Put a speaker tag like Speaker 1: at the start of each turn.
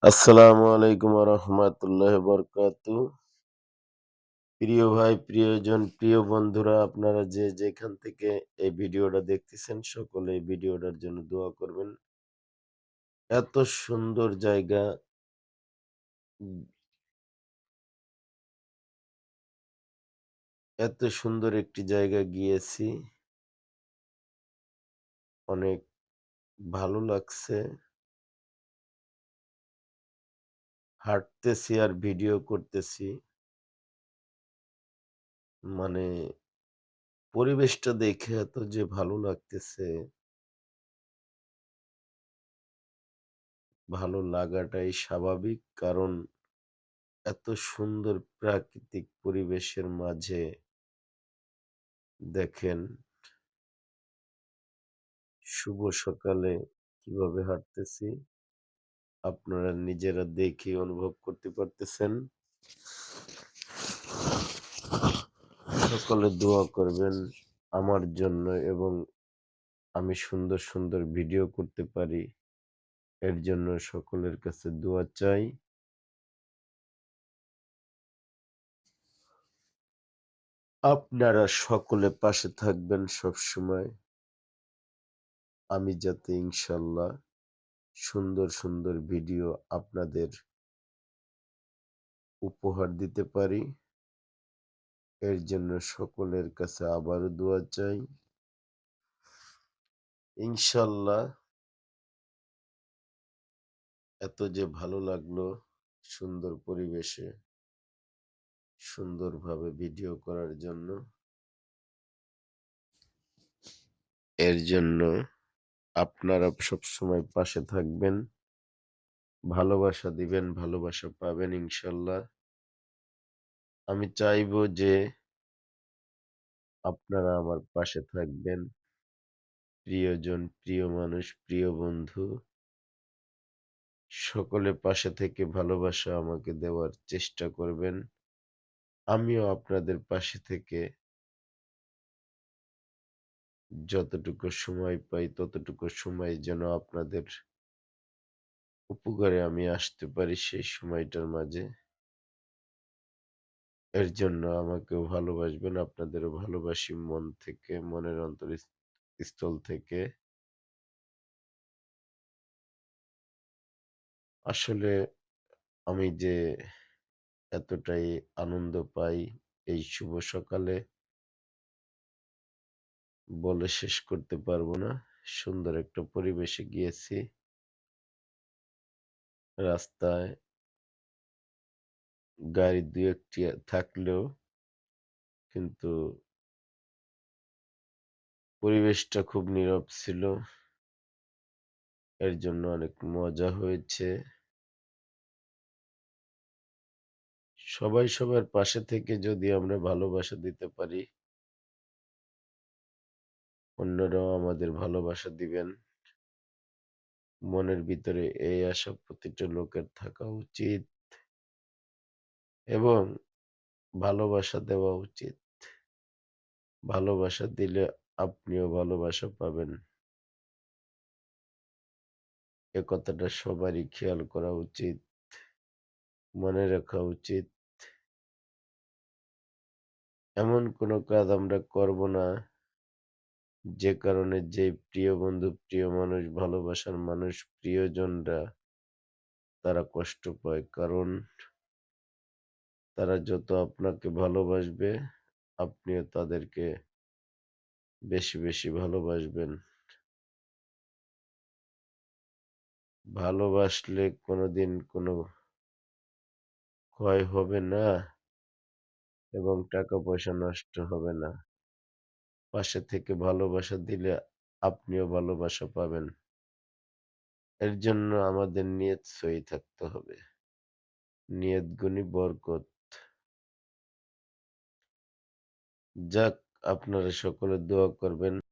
Speaker 1: আসসালামু আলাইকুম রহমতুল্লাহ বরকাতু। প্রিয় ভাই, প্রিয়জন, প্রিয় বন্ধুরা, আপনারা যে যেখান থেকে এই ভিডিওটা দেখতেছেন, সকলে এই ভিডিওটার জন্য দোয়া করবেন। এত সুন্দর জায়গা, উম, এত সুন্দর একটি জায়গা গিয়েছি, অনেক ভালো লাগছে। হাঁটতেছি আর ভিডিও করতেছি, মানে পরিবেশটা দেখে এত যে ভালো লাগতেছে, ভালো লাগাটাই স্বাভাবিক। কারণ এত সুন্দর প্রাকৃতিক পরিবেশের মাঝে দেখেন শুভ সকালে কিভাবে হাঁটতেছি, আপনারা নিজেরা দেখে অনুভব করতে পারতেছেন। সকলে দোয়া করবেন আমার জন্য, এবং আমি সুন্দর সুন্দর ভিডিও করতে পারি এর জন্য সকলের কাছে দোয়া চাই। আপনারা সকলে পাশে থাকবেন সব সময়, আমি যাতে ইনশাল্লাহ সুন্দর সুন্দর ভিডিও আপনাদের উপহার দিতে পারি। এর জন্য সকলের কাছে আবারও দোয়া চাই। ইনশাল্লাহ এত যে ভালো লাগলো সুন্দর পরিবেশে সুন্দরভাবে ভিডিও করার জন্য, এর জন্য আপনারা সবসময় পাশে থাকবেন, ভালোবাসা দিবেন, ভালোবাসা পাবেন ইনশাল্লাহ। আমি চাইবো যে আপনারা আমার পাশে থাকবেন, প্রিয়জন, প্রিয় মানুষ, প্রিয় বন্ধু, সকলে পাশে থেকে ভালোবাসা আমাকে দেওয়ার চেষ্টা করবেন। আমিও আপনাদের পাশে থেকে যতটুকু সময় পাই ততটুকু সময় যেন আপনাদের উপকারে আমি আসতে পারি সেই সময়টার মাঝে। এর জন্য আমাকেও ভালোবাসবেন, আপনাদেরও ভালোবাসি মন থেকে, মনের স্থল থেকে। আসলে আমি যে এতটাই আনন্দ পাই এই শুভ সকালে, বলে শেষ করতে পারবো না। সুন্দর একটা পরিবেশে গিয়েছি। রাস্তায় গাড়ি ২-১ টি থাকলেও কিন্তু পরিবেশটা খুব নীরব ছিল। এর জন্য অনেক মজা হয়েছে। সবাই সবার পাশে থেকে যদি আমরা ভালোবাসা দিতে পারি, অন্যরাও আমাদের ভালোবাসা দিবেন। মনের ভিতরে এই আশা প্রতিটা লোকের থাকা উচিত, এবং ভালোবাসা দেওয়া উচিত। ভালোবাসা দিলে আপনিও ভালোবাসা পাবেন। এ কথাটা সবারই খেয়াল করা উচিত, মনে রাখা উচিত। এমন কোনো কাজ আমরা করব না যে কারণে যে প্রিয় বন্ধু, প্রিয় মানুষ, ভালোবাসার মানুষ, প্রিয়জনরা তারা কষ্ট পায়। কারণ তারা যত আপনাকে ভালোবাসবে, আপনিও তাদেরকে বেশি বেশি ভালোবাসবেন। ভালোবাসলে কোনোদিন কোনো ক্ষয় হবে না, এবং টাকা পয়সা নষ্ট হবে না। পাশে থেকে ভালোবাসা দিলে আপনিও ভালোবাসা পাবেন। এর জন্য আমাদের নিয়ত সহি থাকতে হবে। নিয়ত গুণী বরকত। যাক, আপনারা সকলে দোয়া করবেন।